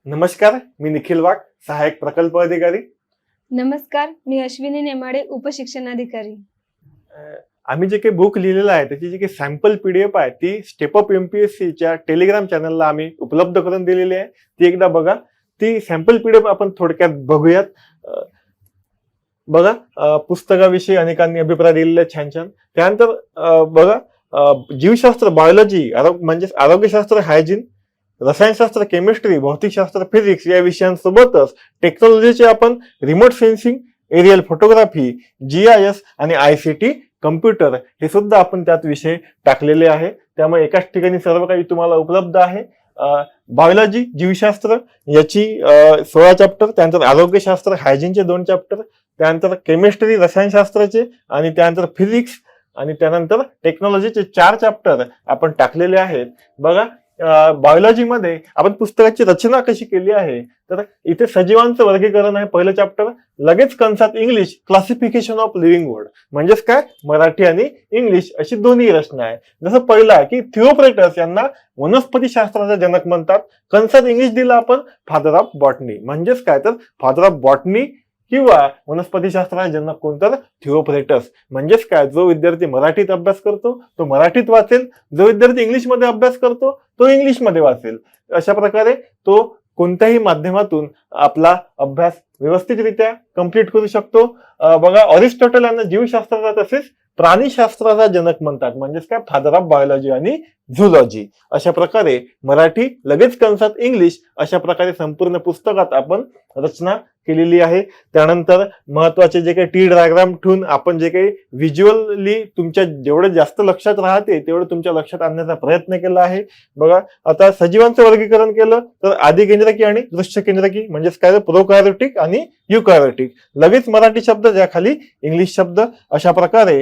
नमस्कार, मी निखिल वाघ, सहाय्यक प्रकल्प अधिकारी. नमस्कार, मी अश्विनी नेमाडे, उपशिक्षणाधिकारी. आम्ही जे काही बुक लिहिलेलं आहे त्याची जी काही सॅम्पल पीडीएफ आहे ती स्टेपअप एमपीएससीच्या टेलिग्राम चॅनलला आम्ही उपलब्ध करून दिलेली आहे. ती एकदा बघा. ती सॅम्पल पीडीएफ आपण थोडक्यात बघूयात. बघा, पुस्तकाविषयी अनेकांनी अभिप्राय दिलेले छान छान. त्यानंतर बघा, जीवशास्त्र, बायोलॉजी म्हणजे आरोग्यशास्त्र, हायजीन, रसायनशास्त्र, केमिस्ट्री, भौतिकशास्त्र, फिजिक्स या विषयांसोबतच टेक्नॉलॉजीचे आपण remote sensing, aerial photography, GIS आणि ICT कम्प्युटर हे सुद्धा आपण त्यात विषय टाकलेले आहे. त्यामुळे एकाच ठिकाणी सर्व काही तुम्हाला उपलब्ध आहे. बायोलॉजी, जीवशास्त्र याची 16 चॅप्टर, त्यानंतर आरोग्यशास्त्र, हायजीनचे 2 चॅप्टर, त्यानंतर केमिस्ट्री, रसायनशास्त्राचे आणि त्यानंतर फिजिक्स आणि त्यानंतर टेक्नॉलॉजीचे 4 चॅप्टर आपण टाकलेले आहेत. बघा, बायोलॉजीमध्ये आपण पुस्तकाची रचना कशी केली आहे तर इथे सजीवांचं वर्गीकरण आहे पहिलं चॅप्टर. लगेच कंसात English, classification of living world, म्हणजेच काय, मराठी आणि इंग्लिश अशी दोन्ही रचना आहे. जसं पहिला की थिओफ्रेटस यांना वनस्पती शास्त्राचा जनक म्हणतात. कंसात इंग्लिश दिला आपण फादर ऑफ बॉटनी, म्हणजेच काय तर फादर ऑफ बॉटनी किंवा वनस्पतीशास्त्राचा जनक कोणतर थिओफ्रेटस. म्हणजेच काय, जो विद्यार्थी मराठीत अभ्यास करतो तो मराठीत वाचेल, जो विद्यार्थी इंग्लिशमध्ये अभ्यास करतो तो इंग्लिशमध्ये वाचेल. अशा प्रकारे तो कोणत्याही माध्यमातून आपला अभ्यास व्यवस्थितरित्या कंप्लीट करू शकतो. बघा, अरिस्टॉटल यांना जीवशास्त्राचा तसेच प्राणीशास्त्राचा जनक म्हणतात, म्हणजेच काय, फादर ऑफ बायोलॉजी आणि झुलॉजी. अशा प्रकारे मराठी लगेच कंसात इंग्लिश अशा प्रकारे संपूर्ण पुस्तकात आपण रचना केलेली आहे. त्यानंतर महत्वाचे जे काही टी डायग्राम ठेवून आपण जे काही व्हिज्युअली तुमच्या जेवढं जास्त लक्षात राहते तेवढं तुमच्या लक्षात आणण्याचा प्रयत्न केला आहे. बघा, आता सजीवांचं वर्गीकरण केलं तर आधी केंद्रकी आणि दृश्य केंद्रकी, म्हणजेच काय, प्रोकार्योटिक आणि युकार्योटिक. लगेच मराठी शब्द, ज्याखाली इंग्लिश शब्द. अशा प्रकारे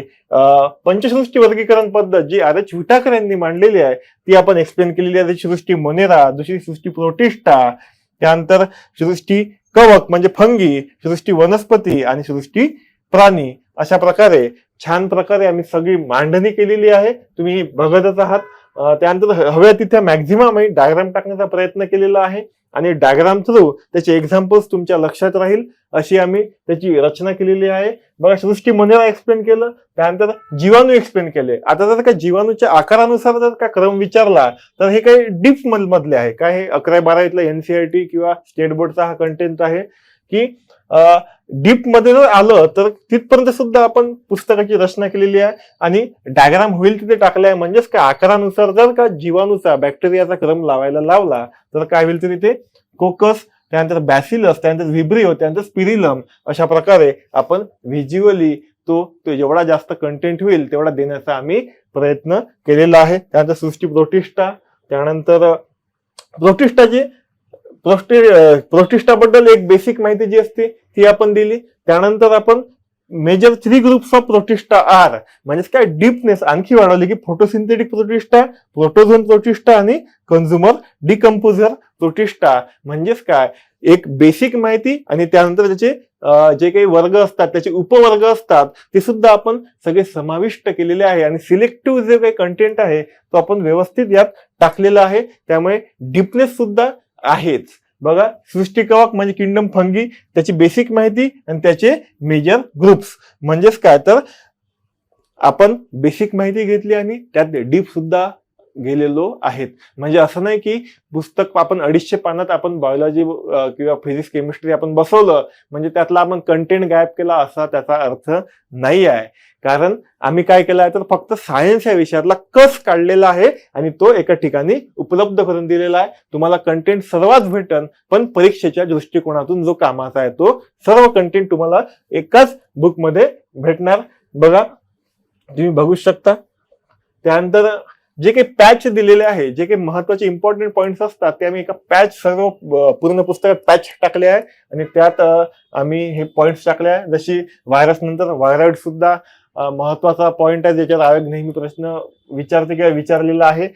पंचसृष्टी वर्गीकरण पद्धत जी RH विटाकर यांनी मांडलेली आहे ती आपण एक्सप्लेन केलेली आहे. सृष्टी मोनेरा, दुसरी सृष्टी प्रोटिस्टा, त्यानंतर सृष्टी कवक म्हणजे फंगी, सृष्टी वनस्पती आणि सृष्टी प्राणी. अशा प्रकारे छान प्रकारे आम्ही सगळी मांडणी केलेली आहे, तुम्ही बघतच आहात. त्यानंतर हव्या तिथे मॅक्झिमम डायग्राम टाकण्याचा प्रयत्न केलेला आहे आणि डायग्राम थ्रू त्याचे एक्झाम्पल्स तुमच्या लक्षात राहील अशी आम्ही त्याची रचना केलेली आहे. बघा, सृष्टी मोनेरा एक्सप्लेन केलं, त्यानंतर जीवाणू एक्सप्लेन केले. आता जर का जीवाणूच्या आकारानुसार जर का क्रम विचारला तर हे काही डीप मधले आहे, काय हे 11-12 NCERT किंवा स्टेट बोर्डचा हा कंटेंट आहे की डीप मध्ये जर आलं तर तिथपर्यंत सुद्धा आपण पुस्तकाची रचना केलेली आहे आणि डायग्राम होईल तिथे टाकलाय. म्हणजेच काय, आकारानुसार जर का जीवाणूचा, बॅक्टेरियाचा क्रम लावायला लावला तर काय होईल तर तिथे कोकस, त्यानंतर बॅसिलस, त्यानंतर व्हिब्रिओ, त्यानंतर स्पिरिलम. अशा प्रकारे आपण व्हिज्युअली तो जेवढा जास्त कंटेंट होईल तेवढा देण्याचा आम्ही प्रयत्न केलेला आहे. त्यानंतर सृष्टी प्रोटिस्टा, त्यानंतर प्रोटिस्टाबद्दल एक बेसिक माहिती जी असते ती आपण दिली. त्यानंतर आपण major 3 groups of protista are, म्हणजेच काय, डीपनेस आणखी वाढवली की फोटोसिंथेटिक प्रोटिस्टा, प्रोटोझोन प्रोटिस्टा आणि कंझ्युमर डिकम्पोजर प्रोटिस्टा. म्हणजेच काय, एक बेसिक माहिती आणि त्यानंतर त्याचे जे काही वर्ग असतात, त्याचे उपवर्ग असतात ते सुद्धा आपण सगळे समाविष्ट केलेले आहे आणि सिलेक्टिव्ह जे काही कंटेंट आहे तो आपण व्यवस्थित यात टाकलेला आहे. त्यामुळे डीपनेस सुद्धा आहेच. बघा, सृष्टी कवक म्हणजे किंगडम फंगी, त्याची बेसिक माहिती आणि त्याचे मेजर ग्रुप्स. म्हणजेच काय तर आपण बेसिक माहिती घेतली आणि त्यात डीप सुद्धा गेलेलो आहेत. म्हणजे असं नाही की पुस्तक आपण 250 पानात आपण बायोलॉजी किंवा फिजिक्स, केमिस्ट्री आपण बसवलं म्हणजे त्यातला आपण कंटेंट गायब केला असा त्याचा अर्थ नाही आहे. कारण आम्ही काय केलं आहे तर फक्त सायन्स या विषयातला कस काढलेला आहे आणि तो एका ठिकाणी उपलब्ध करून दिलेला आहे. तुम्हाला कंटेंट सर्वच भेटन, पण परीक्षेच्या दृष्टिकोनातून जो कामाचा आहे तो सर्व कंटेंट तुम्हाला एकाच बुकमध्ये भेटणार. बघा, तुम्ही बघू शकता. त्यानंतर जे काही पॅच दिलेले आहे, जे काही महत्वाचे इम्पॉर्टंट पॉइंट्स असतात ते आम्ही एका पॅच, सर्व पूर्ण पुस्तकात पॅच टाकले आहे आणि त्यात आम्ही हे पॉइंट्स टाकले आहे. जशी व्हायरस नंतर व्हायरॉइड सुद्धा महत्वाचा पॉइंट आहे, ज्याच्यावर आयोग नेहमी प्रश्न विचारते किंवा विचारलेला आहे.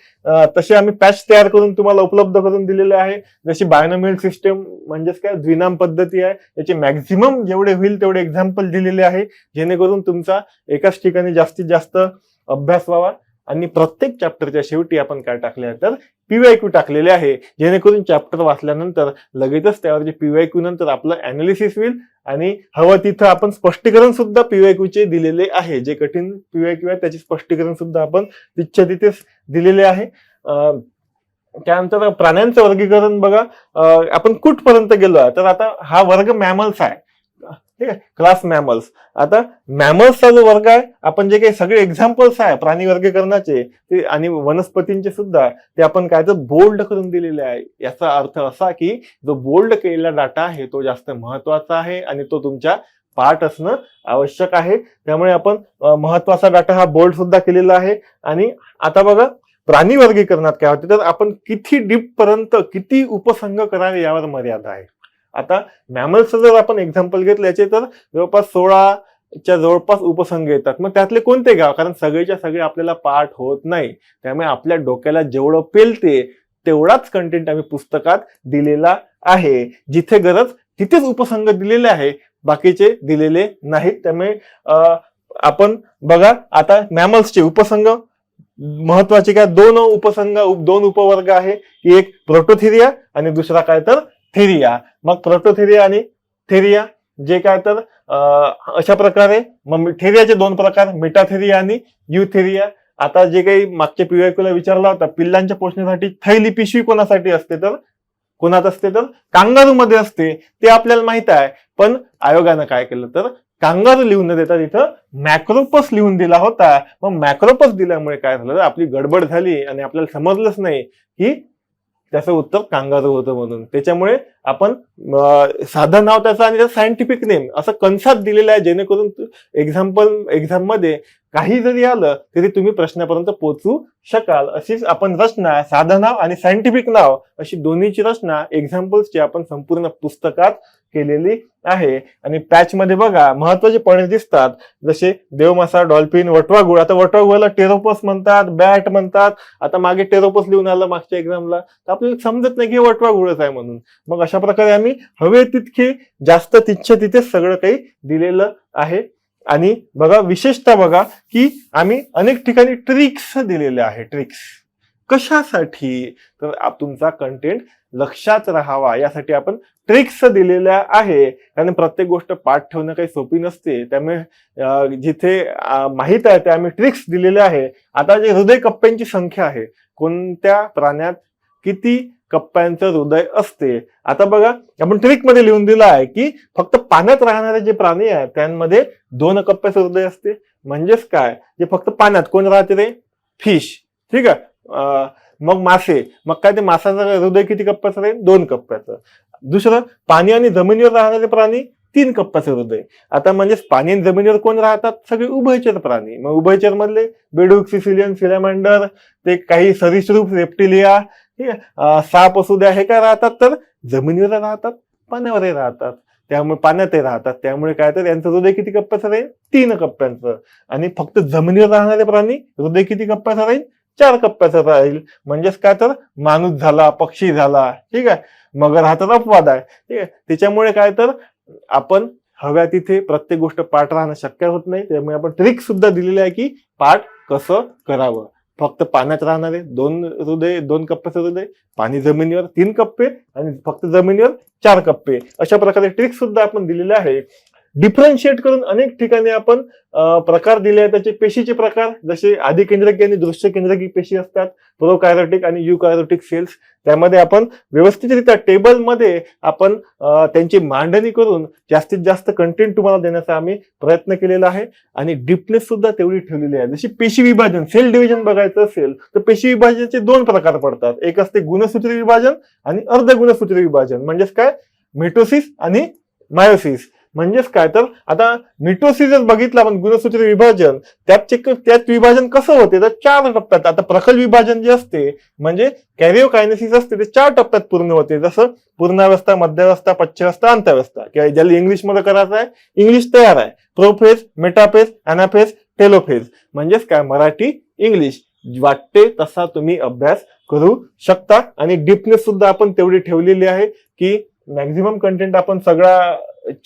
तसे आम्ही पॅच तयार करून तुम्हाला उपलब्ध करून दिलेले आहे. जशी बायनोमियल सिस्टम म्हणजेच काय, द्विनाम पद्धती आहे, याचे मॅक्झिमम जेवढे होईल तेवढे एक्झाम्पल दिलेले आहे, जेणेकरून तुमचा एकाच ठिकाणी जास्तीत जास्त अभ्यास व्हावा. आणि प्रत्येक चॅप्टरच्या शेवटी आपण काय टाकले आहे तर PYQ टाकलेले आहे, जेणेकरून चॅप्टर वाचल्यानंतर लगेचच त्यावरचे PYQ नंतर आपलं अनालिसिस होईल आणि हवं तिथं आपण स्पष्टीकरण सुद्धा PYQ चे दिलेले आहे. जे कठीण PYQ आहे त्याचे स्पष्टीकरण सुद्धा आपण तिथच्या तिथेच दिलेले आहे. त्यानंतर प्राण्यांचं वर्गीकरण बघा, आपण कुठपर्यंत गेलो तर आता हा वर्ग मॅमल्स आहे, ठीक आहे, क्लास मॅमल्स. आता मॅमल्सचा जो वर्ग आहे, आपण जे काही सगळे एक्झाम्पल्स आहे प्राणी वर्गीकरणाचे ते आणि वनस्पतींचे सुद्धा ते आपण काय तर बोल्ड करून दिलेले आहे. याचा अर्थ असा की जो बोल्ड केलेला डाटा आहे तो जास्त महत्वाचा आहे आणि तो तुमच्या पाठ असणं आवश्यक आहे. त्यामुळे आपण महत्वाचा डाटा हा बोल्ड सुद्धा केलेला आहे. आणि आता बघा प्राणी वर्गीकरणात काय होते तर आपण किती डीप पर्यंत किती उपसंघ करावे यावर मर्यादा आहे. आता मॅमल्सचं जर आपण एक्झाम्पल घेतलं याचे तर जवळपास 16च्या जवळपास उपसंघ येतात. मग त्यातले कोणते गाव, कारण सगळेच्या सगळे आपल्याला पाठ होत नाही. त्यामुळे आपल्या डोक्याला जेवढं पेलते तेवढाच कंटेंट आम्ही पुस्तकात दिलेला आहे. जिथे गरज तिथेच उपसंघ दिलेले आहे, बाकीचे दिलेले नाहीत. त्यामुळे आपण बघा आता मॅमल्सचे उपसंघ महत्वाचे काय, दोन उपवर्ग आहे, की एक प्रोटोथेरिया आणि दुसरा काय तर थेरिया. मग प्रोटोथेरिया आणि थेरिया जे काय तर अशा प्रकारे, मग थेरियाचे दोन प्रकार, मेटाथेरिया आणि युथेरिया. आता जे काही मागच्या PYQ ला विचारला होता, पिल्लांच्या पोषणासाठी थैली पिशवी कोणासाठी असते तर कोणात असते तर कांगारू मध्ये असते, ते आपल्याला माहित आहे. पण आयोगानं काय केलं तर कांगारू लिहून न देता तिथं मॅक्रोपस लिहून दिला होता. मग मॅक्रोपस दिल्यामुळे काय झालं, आपली गडबड झाली आणि आपल्याला समजलंच नाही की त्याचं उत्तर कांगारू होतं म्हणून. त्याच्यामुळे आपण साधं नाव त्याचं आणि सायंटिफिक नेम असं कंसात दिलेलं आहे, जेणेकरून एक्झाम मध्ये काही जरी आलं तरी तुम्ही प्रश्नापर्यंत पोहोचू शकाल. अशीच आपण रचना, साधं नाव आणि सायंटिफिक नाव अशी दोन्हीची रचना एक्झाम्पल्सची आपण संपूर्ण पुस्तकात केलेली आहे. आणि पॅच मध्ये बघा महत्वाचे पॉइंट दिसतात, जसे देवमासा, डॉल्फिन, वटवाघूळ. आता वटवाघूळला टेरोपस म्हणतात, बॅट म्हणतात. आता मागे टेरोपस लिहून आलं मागच्या एक्झामला, तर आपल्याला समजत नाही की वटवाघूळच आहे म्हणून. मग अशा प्रकारे आम्ही हवे तितके जास्त तिथच्या तिथेच सगळं काही दिलेलं आहे. आणि बघा विशेषतः बघा की आम्ही अनेक ठिकाणी ट्रिक्स दिलेले आहे. ट्रिक्स कशासाठी तर तुमचा कंटेंट लक्षात राहावा यासाठी आपण ट्रिक्स दिलेल्या आहे. कारण प्रत्येक गोष्ट पाठ ठेवणं काही सोपी नसते, त्यामुळे जिथे माहित आहे ते आम्ही ट्रिक्स दिलेले आहे. आता जे हृदय कप्प्यांची संख्या आहे, कोणत्या प्राण्यात किती कप्प्यांचं हृदय असते, आता बघा आपण ट्रिक मध्ये लिहून दिलं आहे की फक्त पाण्यात राहणारे जे प्राणी आहेत त्यांमध्ये 2 कप्प्याचं हृदय असते. म्हणजेच काय, जे फक्त पाण्यात कोण राहते रे, फिश, ठीक आहे. मग मासे, मग काय ते मासाचं हृदय किती कप्प्याचं रे, 2 कप्प्याचं. दुसरं, पाणी आणि जमिनीवर राहणारे प्राणी 3 कप्प्याचं हृदय. आता म्हणजेच पाणी आणि जमिनीवर कोण राहतात, सगळे उभयचर प्राणी. मग उभयचर मधले बेडूक, सिसिलियन, सिलेमांडर, ते काही सरीसृप, रेप्टिलिया, ठीक आहे, साप असू द्या, हे काय राहतात तर जमिनीवर राहतात, पाण्यावरही राहतात, त्यामुळे पाण्यातही राहतात. त्यामुळे काय तर यांचं हृदय किती कप्प्याचं राहील, 3 कप्प्यांचं. आणि फक्त जमिनीवर राहणारे प्राणी हृदय किती कप्प्याचं राहील, 4 कप्प्याचं राहील. म्हणजेच काय तर माणूस झाला, पक्षी झाला, ठीक आहे, मगर हा तर अपवाद आहे, ठीक आहे. त्याच्यामुळे काय तर आपण हव्या तिथे प्रत्येक गोष्ट पाठ राहणं शक्य होत नाही. त्यामुळे आपण ट्रिक सुद्धा दिलेली आहे की पाठ कसं करावं. फक्त पाण्यात राहणारे 2 कप्प्याचं हृदय, पाणी जमिनीवर 3 कप्पे आणि फक्त जमिनीवर 4 कप्पे, अशा प्रकारे ट्रिक सुद्धा आपण दिलेले आहे. डिफरन्शिएट करून अनेक ठिकाणी आपण प्रकार दिले आहेत. त्याचे पेशीचे प्रकार जसे आदिकेंद्रकी आणि दृश्य केंद्रकी पेशी असतात, प्रोकायरोटिक आणि युकायरोटिक सेल्स. त्यामध्ये आपण व्यवस्थितरित्या टेबलमध्ये आपण त्यांची मांडणी करून जास्तीत जास्त कंटेंट तुम्हाला देण्याचा आम्ही प्रयत्न केलेला आहे. आणि डीपनेस सुद्धा तेवढी ठेवलेली आहे. जशी पेशी विभाजन, सेल डिव्हिजन बघायचं असेल तर पेशी विभाजनाचे 2 प्रकार पडतात. एक असते गुणसूत्री विभाजन आणि अर्ध गुणसूत्री विभाजन. म्हणजेच काय, मिटोसिस आणि मायोसिस. म्हणजेच काय तर आता मिटोसिस बघितलं आपण, गुणसूत्री विभाजन, त्यात विभाजन कसं होते तर 4 टप्प्यात. आता प्रखल विभाजन जे असते म्हणजे कॅरिओकायनेसिस असते ते 4 टप्प्यात पूर्ण होते. जसं पूर्णावस्था, मध्यावस्था, पश्चावस्था, अंत्यावस्था. किंवा ज्याला इंग्लिशमध्ये करायचं आहे, इंग्लिश तयार आहे. Prophase, metaphase, anaphase, telophase. म्हणजेच काय, मराठी इंग्लिश वाटते तसा तुम्ही अभ्यास करू शकता. आणि डीपनेस सुद्धा आपण तेवढी ठेवलेली आहे की मॅक्झिमम कंटेंट आपण सगळा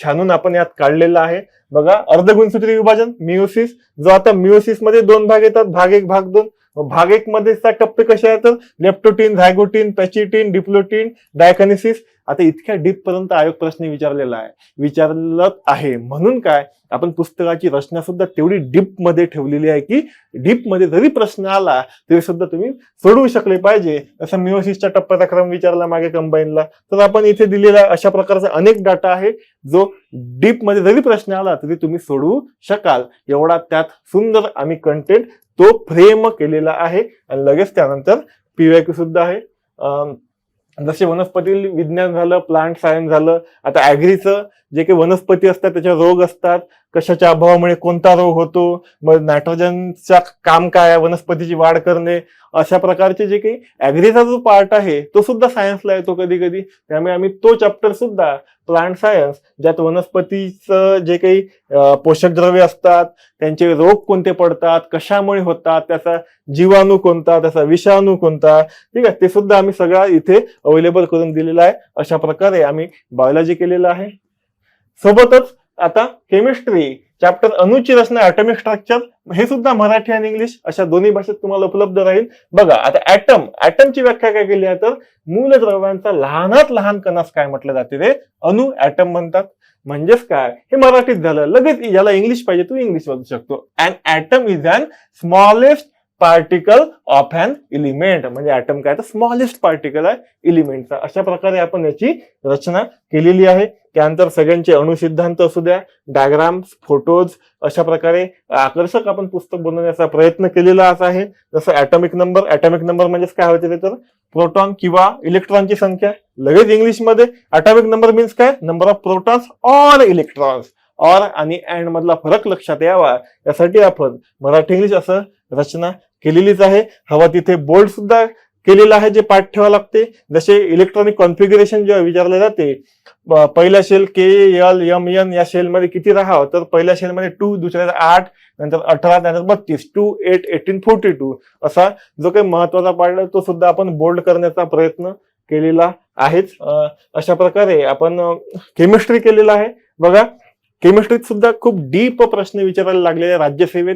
छानून आपण यात काढलेला आहे. बघा, अर्धगुणसूत्री विभाजन, मिओसिस, जो आता मिओसिस मध्ये 2 भाग येतात, भाग 1, भाग 2. भाग 1 मध्येचा टप्पे कसे आहेत तर लेप्टोटीन, झायगोटीन, पॅचिटीन, डिप्लोटीन, डायकनेसिस. आता इतक्या डीप पर्यंत आयोग प्रश्न विचारलं आहे. म्हणून काय आपण पुस्तकाची रचना सुद्धा तेवढी डीप मध्ये ठेवलेली आहे की डीप मध्ये जरी प्रश्न आला तरी सुद्धा तुम्ही सोडवू शकले पाहिजे. जसं मिओसिसच्या टप्प्याचा क्रम विचारला मागे कंबाईनला, तर आपण इथे दिलेला अशा प्रकारचा अनेक डाटा आहे जो डीप मध्ये जरी प्रश्न आला तरी तुम्ही सोडवू शकाल. एवढा त्यात सुंदर आम्ही कंटेंट तो फ्रेम केलेला आहे. आणि लगेच त्यानंतर पीवायक्यू सुद्धा आहे. जसे वनस्पती विज्ञान झालं, प्लांट सायन्स झालं, आता ऍग्रीचं जे काही वनस्पती असतात त्याचे रोग असतात, कशाच्या अभावामुळे कोणता रोग होतो, मग नायट्रोजनचा काम काय आहे, वनस्पतीची वाढ करणे, अशा प्रकारचे जे काही ऍग्रीचा जो पार्ट आहे तो सुद्धा सायन्सला येतो कधी कधी. त्यामुळे आम्ही तो चॅप्टर सुद्धा प्लांट सायन्स, ज्यात वनस्पतीचं जे काही पोषक द्रव्ये असतात, त्यांचे रोग कोणते पडतात, कशामुळे होतात, त्याचा जीवाणू कोणता, त्याचा विषाणू कोणता, ठीक आहे, ते सुद्धा आम्ही सगळं इथे अवेलेबल करून दिलेलं आहे. अशा प्रकारे आम्ही बायोलॉजी केलेलं आहे. सोबतच आता केमिस्ट्री चॅप्टर अणूची रचना, ॲटॉमिक स्ट्रक्चर, हे सुद्धा मराठी आणि इंग्लिश अशा दोन्ही भाषेत तुम्हाला उपलब्ध राहील. बघा आता ॲटमची व्याख्या काय केली आहे तर मूलद्रव्यांचा लहानात लहान कणास काय म्हटलं जाते रे, अणू, ॲटम म्हणतात. म्हणजेच काय, हे मराठीत झालं. लगेच याला इंग्लिश पाहिजे तू इंग्लिश वाचू शकतो. And atom is an smallest particle of an element. म्हणजे ॲटम काय तर स्मॉलेस्ट पार्टिकल आहे एलिमेंटचा. अशा प्रकारे आपण याची रचना केलेली आहे. त्यानंतर सगळ्यांचे अणुसिद्धांत असू द्या, डायग्राम्स, फोटोज, अशा प्रकारे आकर्षक आपण पुस्तक बनवण्याचा प्रयत्न केलेला आहे. जसं ॲटॉमिक नंबर म्हणजे काय होते तर प्रोटॉन किंवा इलेक्ट्रॉनची संख्या. लगेच इंग्लिशमध्ये ॲटॉमिक नंबर मीन्स काय, number of protons or electrons. Or आणि अँड मधला फरक लक्षात यावा यासाठी आपण मराठी इंग्लिश असं रचना केलेलीच आहे. हवा तिथे बोल्ड सुद्धा केलेलं आहे जे पाठ ठेवावं लागते. जसे इलेक्ट्रॉनिक कॉन्फिगरेशन जेव्हा विचारले जाते, पहिला शेल KLMN या शेलमध्ये किती राहावं तर पहिल्या शेलमध्ये 2, दुसऱ्या 8, नंतर 18, नंतर 32, 2, 8, 18, 42 असा जो काही महत्वाचा पार्ट आहे तो सुद्धा आपण बोल्ड करण्याचा प्रयत्न केलेला आहेच. अशा प्रकारे आपण केमिस्ट्री केलेला आहे. बघा केमिस्ट्रीत सुद्धा खूप डीप प्रश्न विचारायला लागलेले राज्यसेवेत,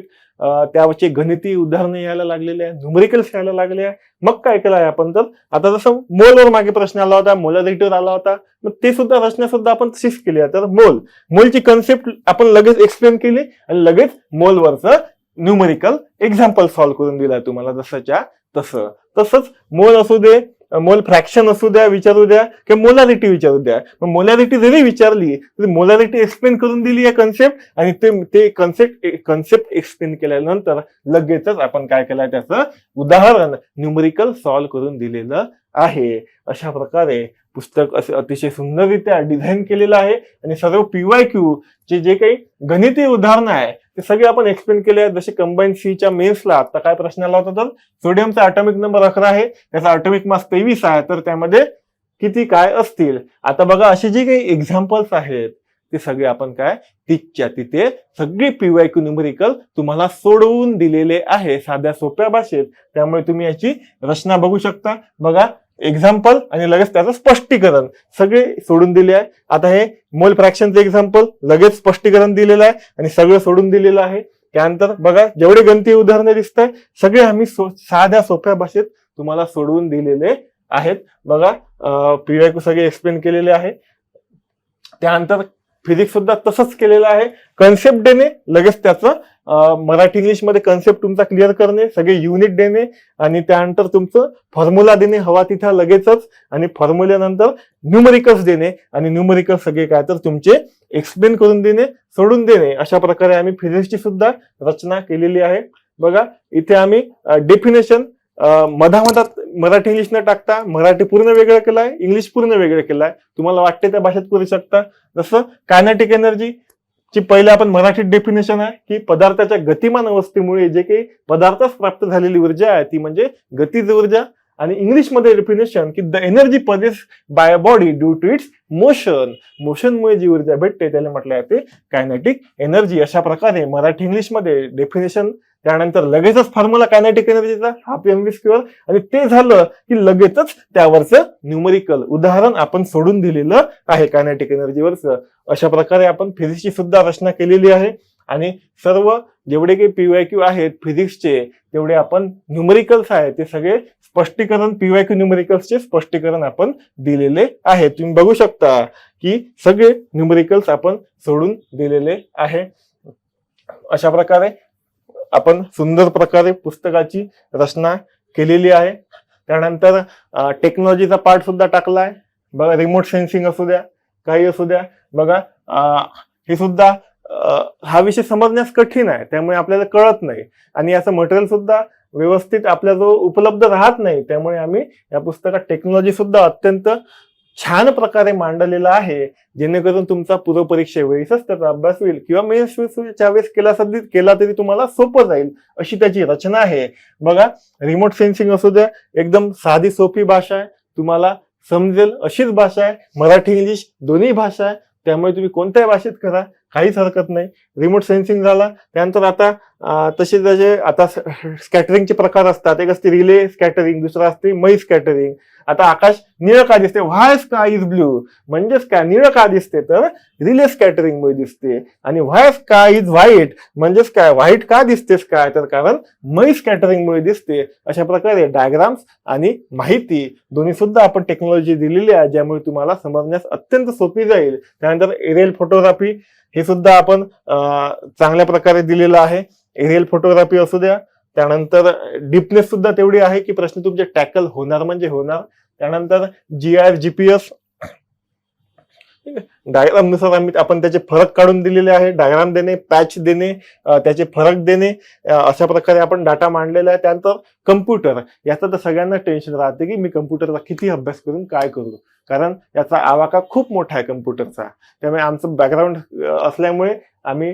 त्यावरचे गणिती उदाहरणं यायला लागलेले आहे, न्यूमेरिकल्स यायला लागले आहे. मग काय केलं आहे आपण तर आता जसं मोलवर मागे प्रश्न आला होता, मोलॅरिटीवर आला होता, मग ते सुद्धा रचना सुद्धा आपण तशीच केली आहे. तर मोलची कन्सेप्ट आपण लगेच एक्सप्लेन केली आणि लगेच मोलवरचं न्यूमेरिकल एक्झाम्पल सॉल्व्ह करून दिलाय तुम्हाला जसंच्या तसं. तसंच मोल असू दे, मोल फ्रॅक्शन असू द्या विचारू द्या किंवा मोलॅरिटी विचारू द्या. मग मोलॅरिटी जरी विचारली तरी मोलॅरिटी एक्सप्लेन करून दिली आहे कन्सेप्ट, आणि ते कन्सेप्ट एक्सप्लेन केल्यानंतर लगेचच आपण काय केलंय त्याचं उदाहरण न्यूमेरिकल सॉल्व्ह करून दिलेलं आहे. अशा प्रकारे पुस्तक असे अतिशय सुंदररित्या डिझाईन केलेलं आहे आणि सर्व PYQ चे जे काही गणिती उदाहरणं आहे ते सगळे आपण एक्सप्लेन केले आहेत. जसे कंबाईन सीच्या मेन्सला आता काय प्रश्न आला होता तर सोडियमचा ॲटॉमिक नंबर 11 आहे, त्याचा ॲटॉमिक मास 23 आहे, तर त्यामध्ये किती काय असतील. आता बघा असे जे काही एक्झाम्पल्स आहेत ते सगळे आपण काय तिथच्या तिथे सगळी PYQ न्यूमेरिकल तुम्हाला सोडवून दिलेले आहे साध्या सोप्या भाषेत. त्यामुळे तुम्ही याची रचना बघू शकता. बघा एक्झाम्पल आणि लगेच त्याचं स्पष्टीकरण सगळे सोडून दिले आहे. आता हे मोल फ्रॅक्शनचं एक्झाम्पल लगेच स्पष्टीकरण दिलेलं आहे आणि सगळं सोडून दिलेलं आहे. त्यानंतर बघा जेवढे गणिती उदाहरणं दिसत आहे सगळे आम्ही साध्या सोप्या भाषेत तुम्हाला सोडवून दिलेले आहेत. बघा PYQ सगळे एक्सप्लेन केलेले आहे. त्यानंतर फिजिक्स सुद्धा तसंच केलेलं आहे. कन्सेप्ट देणे, लगेच त्याचं मराठी इंग्लिश मध्ये कन्सेप्ट तुमचा क्लिअर करणे, सगळे युनिट देणे आणि त्यानंतर तुमचं फॉर्म्युला देणे हवा तिथं लगेचच, आणि फॉर्म्युल्यानंतर न्यूमेरिकल्स देणे आणि न्यूमेरिकल्स सगळे काय तर तुमचे एक्सप्लेन करून देणे, सोडून देणे. अशा प्रकारे आम्ही फिजिक्सची सुद्धा रचना केलेली आहे. बघा इथे आम्ही डेफिनेशन मधामधात मराठी इंग्लिश न टाकता मराठी पूर्ण वेगळं केलंय, इंग्लिश पूर्ण वेगळं केलंय. तुम्हाला वाटते त्या भाषेत करू शकता. जसं कायनेटिक एनर्जी ची पहिले आपण मराठीत डेफिनेशन आहे की पदार्थाच्या गतिमान अवस्थेमुळे जे काही पदार्थास प्राप्त झालेली ऊर्जा आहे ती म्हणजे गतिज ऊर्जा. आणि इंग्लिशमध्ये डेफिनेशन की the energy possessed by a body due to its मोशनमुळे जी ऊर्जा भेटते त्याला म्हटलं जाते कायनेटिक एनर्जी. अशा प्रकारे मराठी इंग्लिशमध्ये डेफिनेशन, त्यानंतर लगेचच फॉर्म्युला कायनेटिक एनर्जीचा ½ आणि ते झालं की लगेचच त्यावरचं न्यूमेरिकल उदाहरण आपण सोडून दिलेलं आहे कायनेटिक एनर्जीवरचं. अशा प्रकारे आपण फिजिक्सची सुद्धा रचना केलेली आहे. आणि सर्व जेवढे काही PYQ आहेत फिजिक्सचे, तेवढे आपण न्यूमरिकल्स आहेत ते सगळे स्पष्टीकरण PYQ न्यूमरिकल्सचे स्पष्टीकरण आपण दिलेले आहे. तुम्ही बघू शकता की सगळे न्यूमरिकल्स आपण सोडून दिलेले आहे. अशा प्रकारे आपण सुंदर प्रकारे पुस्तकाची रचना केलेली आहे. त्यानंतर टेक्नॉलॉजीचा पार्ट सुद्धा टाकलाय बघा. रिमोट सेन्सिंग असू द्या, काही असू द्या बघा. हे सुद्धा हा विषय समजण्यास कठीण आहे, त्यामुळे आपल्याला कळत नाही आणि याचं मटेरियल सुद्धा व्यवस्थित आपल्याजवळ उपलब्ध राहत नाही. त्यामुळे आम्ही या पुस्तकात टेक्नॉलॉजी सुद्धा अत्यंत छान प्रकारे मांडलेला आहे, जेणेकरून तुमचा पूर्व परीक्षेवेळीच त्याचा अभ्यास होईल किंवा मेन्सच्या वेळेस केला तरी तुम्हाला सोपं जाईल अशी त्याची रचना आहे बघा. रिमोट सेन्सिंग असू द्या, एकदम साधी सोपी भाषा आहे, तुम्हाला समजेल अशीच भाषा आहे. मराठी इंग्लिश दोन्ही भाषा आहे, त्यामुळे तुम्ही कोणत्याही भाषेत करा, काहीच हरकत नाही. रिमोट सेन्सिंग झाला. त्यानंतर आता तसे आता स्कॅटरिंगचे प्रकार असतात. एक असते रिले स्कॅटरिंग, दुसरा असते मै स्कॅटरिंग. आता आकाश निळं का दिसते? व्हाय स्काय इज ब्ल्यू. म्हणजेच काय, निळं का दिसते तर रिले स्कॅटरिंग मुळे दिसते. आणि व्हाय स्काय इज व्हाईट म्हणजेच काय, व्हाईट का दिसते स्काय तर कारण मै स्कॅटरिंग मुळे दिसते. अशा प्रकारे डायग्राम्स आणि माहिती दोन्ही सुद्धा आपण टेक्नॉलॉजी दिलेली आहे, ज्यामुळे तुम्हाला समजण्यास अत्यंत सोपी जाईल. त्यानंतर एरियल फोटोग्राफी हे सुद्धा आपण चांगल्या प्रकारे दिलेलं आहे. एरियल फोटोग्राफी असू द्या. त्यानंतर डीपनेस सुद्धा तेवढी आहे की प्रश्न तुमचे टॅकल होणार म्हणजे होणार. त्यानंतर GIS GPS डायग्राम नुसार आपण त्याचे फरक काढून दिलेले आहे. डायग्राम देणे, पॅच देणे, त्याचे फरक देणे, अशा प्रकारे आपण डाटा मांडलेला आहे. त्यानंतर कम्प्युटर, याचं तर सगळ्यांना टेन्शन राहते की मी कम्प्युटरचा किती अभ्यास करून काय करू, कारण याचा आवाका खूप मोठा आहे कम्प्युटरचा. त्यामुळे आमचं बॅकग्राऊंड असल्यामुळे आम्ही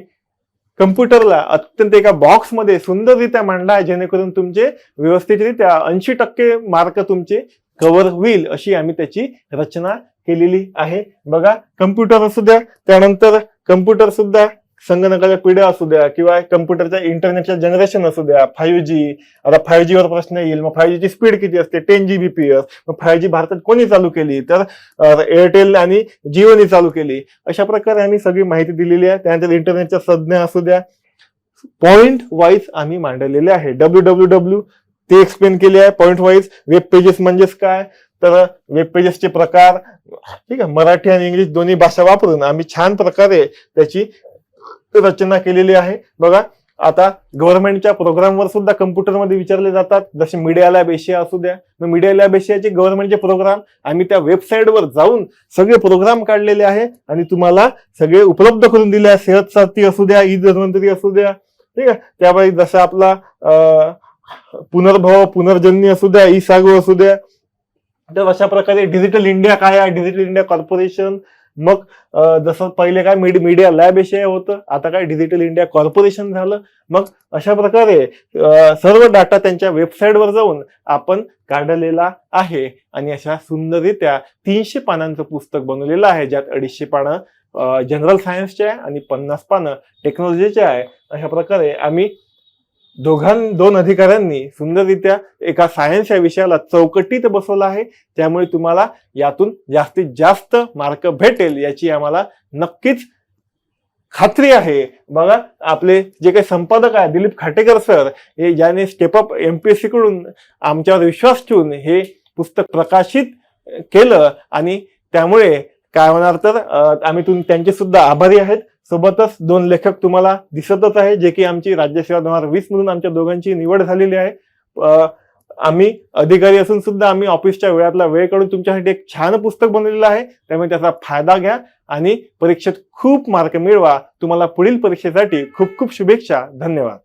कम्प्युटरला अत्यंत एका बॉक्समध्ये सुंदररित्या मांडला आहे, जेणेकरून तुमचे व्यवस्थितरित्या 80% मार्क तुमचे कव्हर होईल अशी आम्ही त्याची रचना केलेली आहे बघा. कम्प्युटर असू द्या, त्यानंतर कम्प्युटर सुद्धा संगणकाच्या पिढ्या असू द्या किंवा कम्प्युटरच्या इंटरनेटच्या जनरेशन असू द्या. 5G, आता 5G वर प्रश्न येईल, मग 5G ची स्पीड किती असते? 10 Gbps. मग 5G भारतात कोणी चालू केली तर एअरटेल आणि जिओनी चालू केली. अशा प्रकारे आम्ही सगळी माहिती दिलेली आहे. त्यानंतर इंटरनेटच्या संज्ञा असू द्या, पॉइंट वाईज आम्ही मांडलेले आहे. www ते एक्सप्लेन केले आहे पॉइंट वाईज. वेब पेजेस म्हणजेच काय तर वेब पेजेसचे प्रकार, ठीक आहे, मराठी आणि इंग्लिश दोन्ही भाषा वापरून आम्ही छान प्रकारे त्याची रचना केलेली आहे बघा. आता गव्हर्नमेंटच्या प्रोग्रामवर सुद्धा कम्प्युटरमध्ये विचारले जातात, जसे मीडिया लॅब एशिया असू द्या. मग मीडिया लॅब एशियाचे गव्हर्नमेंटचे प्रोग्राम आम्ही त्या वेबसाईटवर जाऊन सगळे प्रोग्राम काढलेले आहे आणि तुम्हाला सगळे उपलब्ध करून दिले आहे. सेहत साथी असू द्या, ई धन्वंतरी असू द्या, ठीक आहे. त्यावेळी जसं आपला पुनर्भव पुनर्जन्य असू द्या, ई सागो असू द्या. तर अशा प्रकारे डिजिटल इंडिया काय आहे, डिजिटल इंडिया कॉर्पोरेशन. मग जसं पहिले काय मीडिया लॅब एशिया होतं, आता काय डिजिटल इंडिया कॉर्पोरेशन झालं. मग अशा प्रकारे सर्व डाटा त्यांच्या वेबसाईटवर जाऊन आपण काढलेला आहे आणि अशा सुंदररित्या 300 पानांचं पुस्तक बनवलेलं आहे, ज्यात 250 पानं जनरल सायन्सचे आहे आणि 50 पानं टेक्नॉलॉजीचे आहे. अशा प्रकारे आम्ही दोन अधिकाऱ्यांनी सुंदररित्या एका सायन्स या विषयाला चौकटीत बसवला आहे. त्यामुळे तुम्हाला यातून जास्तीत जास्त मार्क भेटेल याची आम्हाला नक्कीच खात्री आहे बघा. आपले जे काही संपादक आहे दिलीप खाटेकर सर, हे ज्याने स्टेप अप MPSC कडून आमच्यावर विश्वास ठेवून हे पुस्तक प्रकाशित केलं आणि त्यामुळे काय होणार तर आम्ही त्यांचे सुद्धा आभारी आहेत. सोबतच 2 लेखक तुम्हाला दिसतच आहे, जे की आमची राज्यसेवा 2020 मधून आमच्या दोघांची निवड झालेली आहे. आम्ही अधिकारी असून सुद्धा आम्ही ऑफिसच्या वेळातला वेळ काढून तुमच्यासाठी एक छान पुस्तक बनवलेलं आहे. त्यामुळे त्याचा फायदा घ्या आणि परीक्षेत खूप मार्क मिळवा. तुम्हाला पुढील परीक्षेसाठी खूप खूप शुभेच्छा. धन्यवाद.